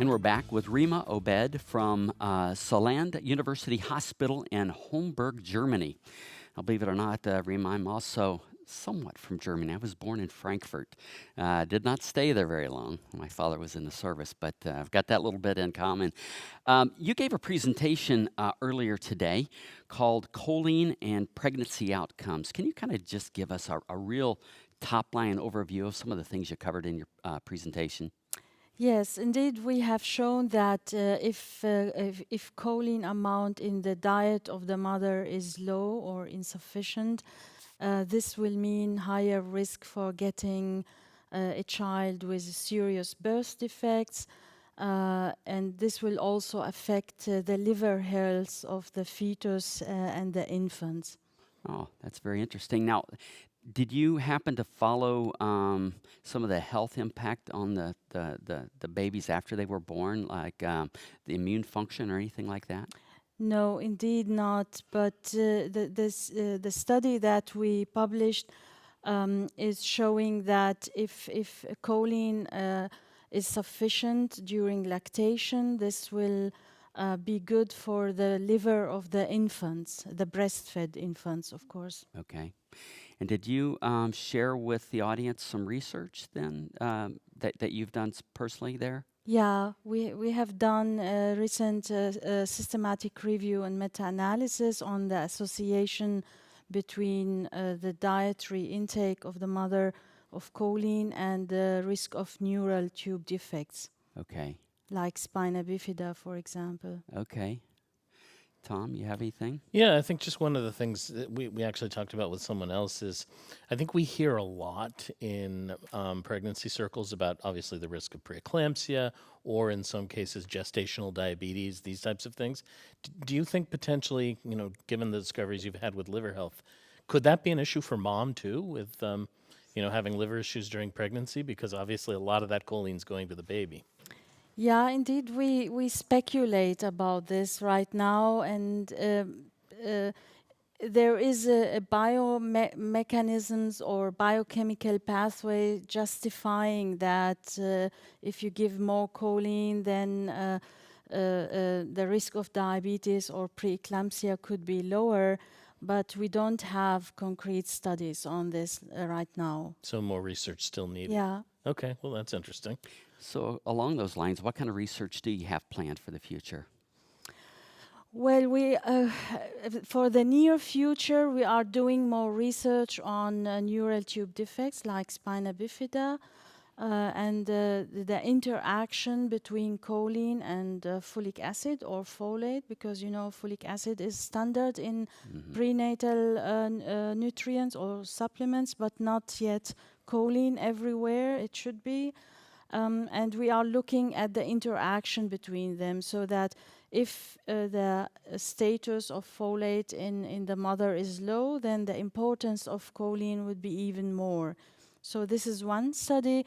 And we're back with Rima Obeid from Saarland University Hospital in Homburg, Germany. Now, believe it or not, Rima, I'm also somewhat from Germany. I was born in Frankfurt. Did not stay there very long. My father was in the service, but I've got that little bit in common. You gave a presentation earlier today called Choline and Pregnancy Outcomes. Can you kind of just give us a real top-line overview of some of the things you covered in your presentation? Yes, indeed, we have shown that if choline amount in the diet of the mother is low or insufficient, this will mean higher risk for getting a child with serious birth defects, and this will also affect the liver health of the fetus and the infant. Oh, that's very interesting. Now, did you happen to follow some of the health impact on the babies after they were born, like the immune function or anything like that? No, indeed not. But the study that we published is showing that if choline is sufficient during lactation, this will be good for the liver of the infants, the breastfed infants, of course. Okay. And did you share with the audience some research then that you've done personally there? Yeah, we have done a recent systematic review and meta-analysis on the association between the dietary intake of the mother of choline and the risk of neural tube defects, Okay. like spina bifida, for example. Okay. Tom, you have anything? Yeah, I think just one of the things that we actually talked about with someone else is I think we hear a lot in pregnancy circles about obviously the risk of preeclampsia or in some cases gestational diabetes, these types of things. Do you think potentially, given the discoveries you've had with liver health, could that be an issue for mom too with, having liver issues during pregnancy? Because obviously a lot of that choline is going to the baby. Yeah, indeed, we speculate about this right now, and there is a biomechanisms or biochemical pathway justifying that if you give more choline, then the risk of diabetes or preeclampsia could be lower, but we don't have concrete studies on this right now. So more research still needed. Yeah. Okay, well, that's interesting. So along those lines, what kind of research do you have planned for the future? Well, for the near future, we are doing more research on neural tube defects like spina bifida and the interaction between choline and folic acid or folate, because folic acid is standard in prenatal nutrients or supplements, but not yet choline everywhere. It should be. And we are looking at the interaction between them so that if the status of folate in the mother is low, then the importance of choline would be even more. So this is one study.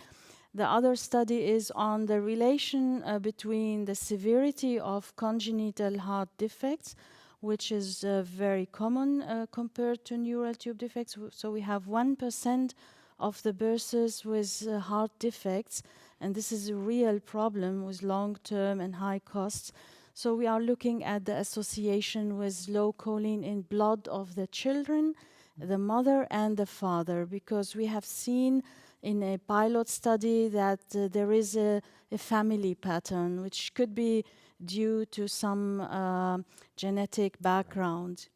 The other study is on the relation between the severity of congenital heart defects, which is very common compared to neural tube defects. So we have 1% of the births with heart defects, and this is a real problem with long-term and high costs. So we are looking at the association with low choline in blood of the children, the mother and the father, because we have seen in a pilot study that there is a family pattern, which could be due to some genetic background.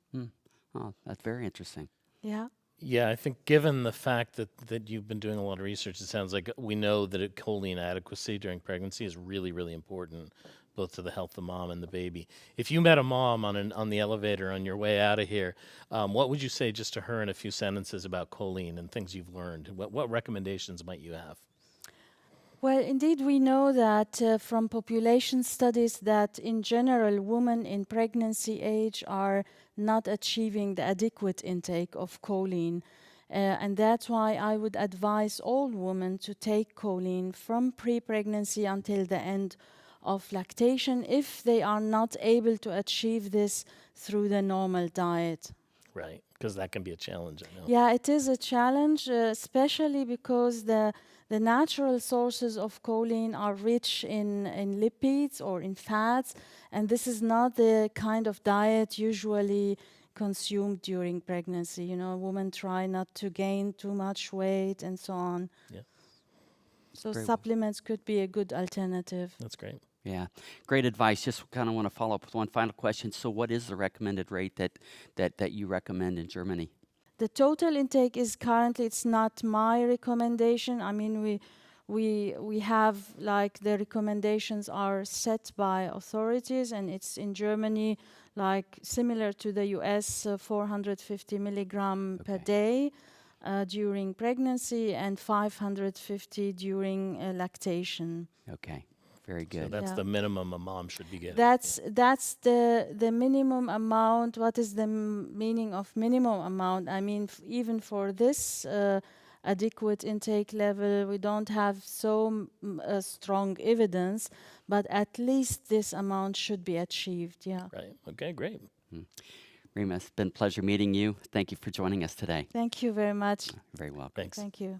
Oh, that's very interesting. Yeah. Yeah, I think given the fact that you've been doing a lot of research, it sounds like we know that choline adequacy during pregnancy is really, really important, both to the health of the mom and the baby. If you met a mom on the elevator on your way out of here, what would you say just to her in a few sentences about choline and things you've learned? What recommendations might you have? Well, indeed, we know that from population studies that in general, women in pregnancy age are not achieving the adequate intake of choline. And that's why I would advise all women to take choline from pre-pregnancy until the end of lactation if they are not able to achieve this through the normal diet. Right. because that can be a challenge, I know. Yeah, it is a challenge, especially because the natural sources of choline are rich in lipids or in fats, and this is not the kind of diet usually consumed during pregnancy. You know, women try not to gain too much weight and so on. Yeah, So Very well. supplements could be a good alternative. that's great. Yeah, great advice. Just kind of want to follow up with one final question. So, what is the recommended rate that you recommend in Germany? The total intake is currently, it's not my recommendation. I mean, we have, like, the recommendations are set by authorities, and it's in Germany, like similar to the US, 450 milligram per Okay. day during pregnancy and 550 during lactation. Okay, very So good. that's Yeah. the minimum a mom should be getting. That's the minimum amount. What is the meaning of minimum amount? I mean, even for this adequate intake level, we don't have so strong evidence, but at least this amount should be achieved. Yeah. Right. Okay, great. Rima, it's been a pleasure meeting you. Thank you for joining us today. Thank you very much. You're very welcome. Thanks. Thank you.